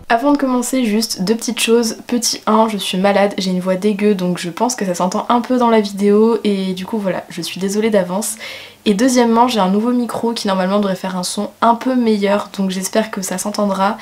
Avant de commencer, juste deux petites choses. Petit 1, je suis malade, j'ai une voix dégueu donc je pense que ça s'entend un peu dans la vidéo et du coup voilà, je suis désolée d'avance. Et deuxièmement, j'ai un nouveau micro qui normalement devrait faire un son un peu meilleur donc j'espère que ça s'entendra.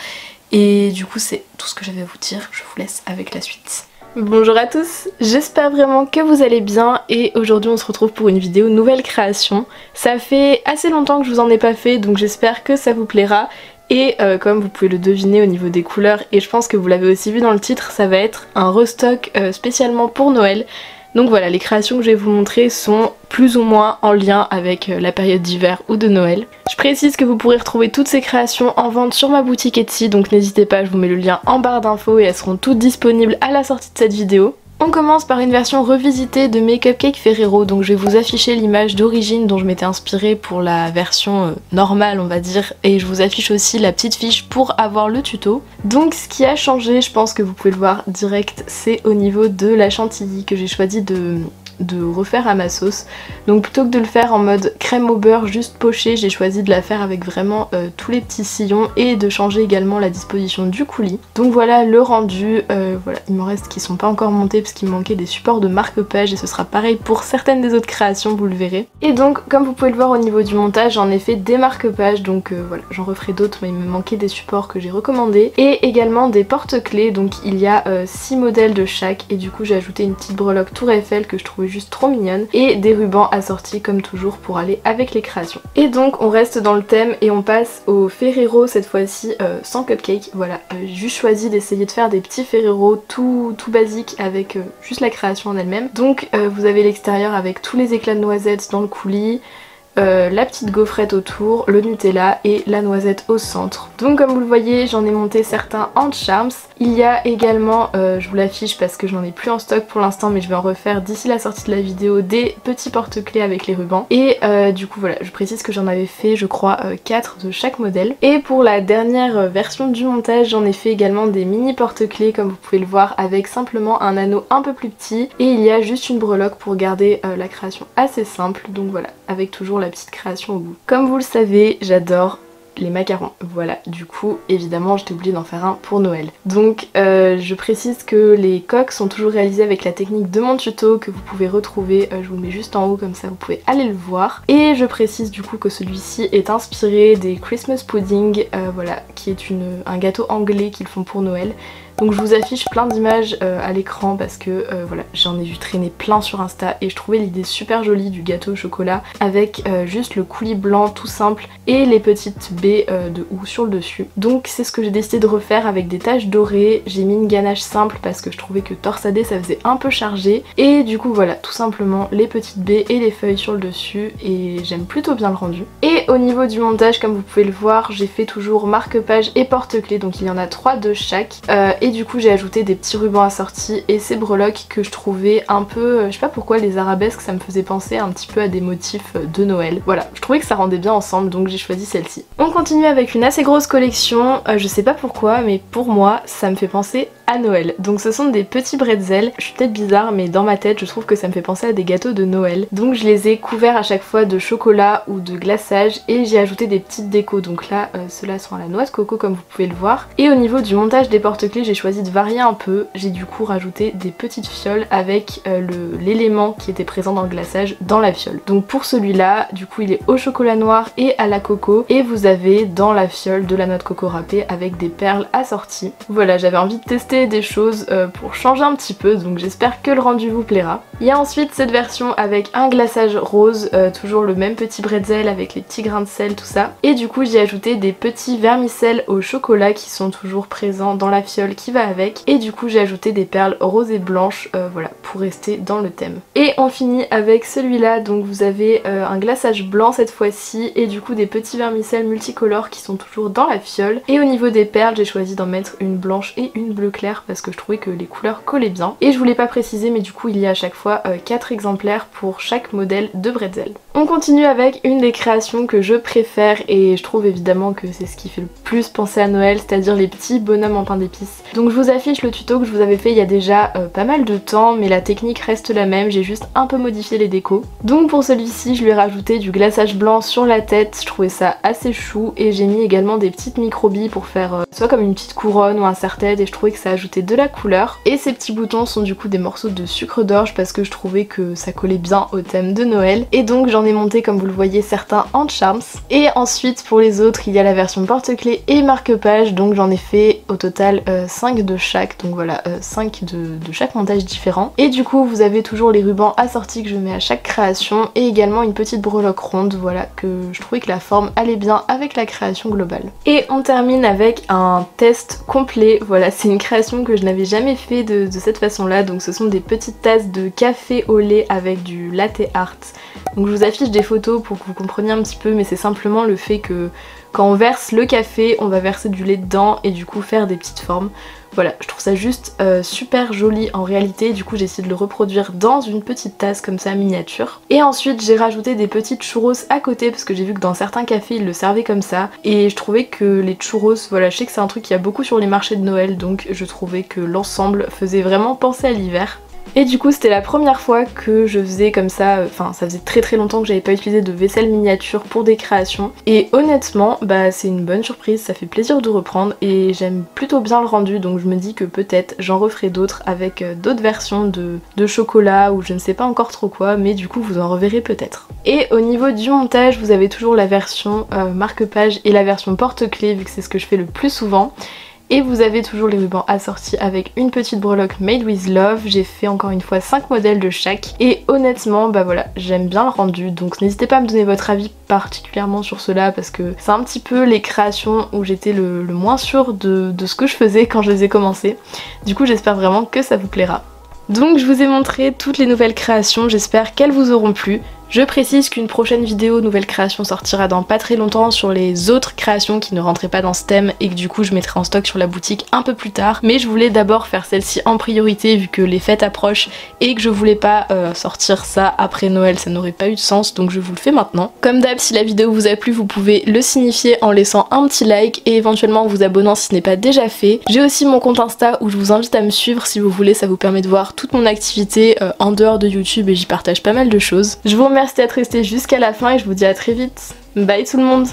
Et du coup c'est tout ce que j'avais à vous dire, je vous laisse avec la suite. Bonjour à tous, j'espère vraiment que vous allez bien et aujourd'hui on se retrouve pour une vidéo nouvelle création. Ça fait assez longtemps que je vous en ai pas fait donc j'espère que ça vous plaira. Et comme vous pouvez le deviner au niveau des couleurs, et je pense que vous l'avez aussi vu dans le titre, ça va être un restock spécialement pour Noël. Donc voilà, les créations que je vais vous montrer sont plus ou moins en lien avec la période d'hiver ou de Noël. Je précise que vous pourrez retrouver toutes ces créations en vente sur ma boutique Etsy, donc n'hésitez pas, je vous mets le lien en barre d'infos et elles seront toutes disponibles à la sortie de cette vidéo. On commence par une version revisitée de mes cupcakes Ferrero, donc je vais vous afficher l'image d'origine dont je m'étais inspirée pour la version normale on va dire, et je vous affiche aussi la petite fiche pour avoir le tuto. Donc ce qui a changé, je pense que vous pouvez le voir direct, c'est au niveau de la chantilly que j'ai choisi de refaire à ma sauce. Donc plutôt que de le faire en mode crème au beurre juste poché, j'ai choisi de la faire avec vraiment tous les petits sillons et de changer également la disposition du coulis. Donc voilà le rendu, voilà, il m'en reste qui sont pas encore montés parce qu'il me manquait des supports de marque-page et ce sera pareil pour certaines des autres créations, vous le verrez. Et donc comme vous pouvez le voir au niveau du montage, j'en ai fait des marque-pages, donc voilà, j'en referai d'autres mais il me manquait des supports que j'ai recommandés. Et également des porte-clés, donc il y a 6 modèles de chaque et du coup j'ai ajouté une petite breloque Tour Eiffel que je trouvais juste trop mignonne et des rubans assortis comme toujours pour aller avec les créations. Et donc on reste dans le thème et on passe au Ferrero cette fois-ci sans cupcake. Voilà, j'ai juste choisi d'essayer de faire des petits Ferrero tout basiques avec juste la création en elle-même. Donc vous avez l'extérieur avec tous les éclats de noisettes dans le coulis, la petite gaufrette autour, le Nutella et la noisette au centre. Donc comme vous le voyez, j'en ai monté certains en charms. Il y a également, je vous l'affiche parce que j'en ai plus en stock pour l'instant mais je vais en refaire d'ici la sortie de la vidéo, des petits porte-clés avec les rubans. Et du coup voilà, je précise que j'en avais fait je crois 4 de chaque modèle. Et pour la dernière version du montage, j'en ai fait également des mini porte-clés comme vous pouvez le voir avec simplement un anneau un peu plus petit. Et il y a juste une breloque pour garder la création assez simple. Donc voilà, avec toujours la petite création au bout. Comme vous le savez, j'adore les macarons. Voilà, du coup évidemment j'étais obligée d'en faire un pour Noël. Donc je précise que les coques sont toujours réalisées avec la technique de mon tuto que vous pouvez retrouver, je vous le mets juste en haut comme ça vous pouvez aller le voir. Et je précise du coup que celui-ci est inspiré des Christmas pudding, voilà, qui est un gâteau anglais qu'ils font pour Noël. Donc je vous affiche plein d'images à l'écran parce que voilà, j'en ai vu traîner plein sur Insta et je trouvais l'idée super jolie du gâteau au chocolat avec juste le coulis blanc tout simple et les petites baies de houx sur le dessus. Donc c'est ce que j'ai décidé de refaire avec des taches dorées. J'ai mis une ganache simple parce que je trouvais que torsadé ça faisait un peu chargé et du coup voilà, tout simplement les petites baies et les feuilles sur le dessus et j'aime plutôt bien le rendu. Et au niveau du montage, comme vous pouvez le voir, j'ai fait toujours marque-page et porte-clés, donc il y en a 3 de chaque. Et du coup j'ai ajouté des petits rubans assortis et ces breloques que je trouvais un peu, je sais pas pourquoi les arabesques ça me faisait penser un petit peu à des motifs de Noël. Voilà, je trouvais que ça rendait bien ensemble donc j'ai choisi celle-ci. On continue avec une assez grosse collection, je sais pas pourquoi mais pour moi ça me fait penser à Noël. Donc ce sont des petits bretzels, je suis peut-être bizarre mais dans ma tête je trouve que ça me fait penser à des gâteaux de Noël. Donc je les ai couverts à chaque fois de chocolat ou de glaçage et j'ai ajouté des petites décos. Donc là ceux-là sont à la noix de coco comme vous pouvez le voir. Et au niveau du montage des porte-clés j'ai choisi de varier un peu. J'ai du coup rajouté des petites fioles avec l'élément qui était présent dans le glaçage dans la fiole. Donc pour celui-là du coup il est au chocolat noir et à la coco et vous avez dans la fiole de la noix de coco râpée avec des perles assorties. Voilà, j'avais envie de tester des choses pour changer un petit peu donc j'espère que le rendu vous plaira. Il y a ensuite cette version avec un glaçage rose, toujours le même petit bretzel avec les petits grains de sel tout ça et du coup j'ai ajouté des petits vermicelles au chocolat qui sont toujours présents dans la fiole qui va avec et du coup j'ai ajouté des perles roses et blanches voilà pour rester dans le thème. Et on finit avec celui-là, donc vous avez un glaçage blanc cette fois-ci et du coup des petits vermicelles multicolores qui sont toujours dans la fiole et au niveau des perles j'ai choisi d'en mettre une blanche et une bleue claire clair parce que je trouvais que les couleurs collaient bien. Et je voulais pas préciser mais du coup il y a à chaque fois 4 exemplaires pour chaque modèle de bretzel. On continue avec une des créations que je préfère et je trouve évidemment que c'est ce qui fait le plus penser à Noël, c'est-à-dire les petits bonhommes en pain d'épices. Donc je vous affiche le tuto que je vous avais fait il y a déjà pas mal de temps, mais la technique reste la même, j'ai juste un peu modifié les décos. Donc pour celui-ci je lui ai rajouté du glaçage blanc sur la tête, je trouvais ça assez chou, et j'ai mis également des petites micro-billes pour faire soit comme une petite couronne ou un serre-tête, et je trouvais que ça ajoutait de la couleur. Et ces petits boutons sont du coup des morceaux de sucre d'orge parce que je trouvais que ça collait bien au thème de Noël, et donc j'en ai monté comme vous le voyez certains en charms. Et ensuite pour les autres il y a la version porte-clés et marque-page, donc j'en ai fait au total 5 de chaque, donc voilà 5 de chaque montage différent. Et du coup vous avez toujours les rubans assortis que je mets à chaque création et également une petite breloque ronde, voilà, que je trouvais que la forme allait bien avec la création globale. Et on termine avec un test complet, voilà, c'est une création que je n'avais jamais fait de cette façon là, donc ce sont des petites tasses de café au lait avec du latte art. Donc je vous affiche des photos pour que vous compreniez un petit peu, mais c'est simplement le fait que quand on verse le café, on va verser du lait dedans et du coup faire des petites formes. Voilà, je trouve ça juste super joli en réalité, du coup j'ai essayé de le reproduire dans une petite tasse comme ça miniature. Et ensuite j'ai rajouté des petites churros à côté parce que j'ai vu que dans certains cafés ils le servaient comme ça. Et je trouvais que les churros, voilà, je sais que c'est un truc qu'il y a beaucoup sur les marchés de Noël, donc je trouvais que l'ensemble faisait vraiment penser à l'hiver. Et du coup c'était la première fois que je faisais comme ça, enfin ça faisait très longtemps que j'avais pas utilisé de vaisselle miniature pour des créations. Et honnêtement bah c'est une bonne surprise, ça fait plaisir de reprendre et j'aime plutôt bien le rendu, donc je me dis que peut-être j'en referai d'autres avec d'autres versions de chocolat ou je ne sais pas encore trop quoi, mais du coup vous en reverrez peut-être. Et au niveau du montage vous avez toujours la version marque-page et la version porte-clés vu que c'est ce que je fais le plus souvent. Et vous avez toujours les rubans assortis avec une petite breloque made with love. J'ai fait encore une fois 5 modèles de chaque. Et honnêtement, bah voilà, j'aime bien le rendu. Donc n'hésitez pas à me donner votre avis particulièrement sur cela parce que c'est un petit peu les créations où j'étais le moins sûre de ce que je faisais quand je les ai commencées. Du coup j'espère vraiment que ça vous plaira. Donc je vous ai montré toutes les nouvelles créations, j'espère qu'elles vous auront plu. Je précise qu'une prochaine vidéo nouvelle création sortira dans pas très longtemps sur les autres créations qui ne rentraient pas dans ce thème et que du coup je mettrai en stock sur la boutique un peu plus tard. Mais je voulais d'abord faire celle-ci en priorité vu que les fêtes approchent et que je voulais pas sortir ça après Noël, ça n'aurait pas eu de sens, donc je vous le fais maintenant. Comme d'hab, si la vidéo vous a plu, vous pouvez le signifier en laissant un petit like et éventuellement en vous abonnant si ce n'est pas déjà fait. J'ai aussi mon compte Insta où je vous invite à me suivre si vous voulez, ça vous permet de voir toute mon activité en dehors de YouTube et j'y partage pas mal de choses. Je vous remercie d'être resté jusqu'à la fin et je vous dis à très vite. Bye tout le monde!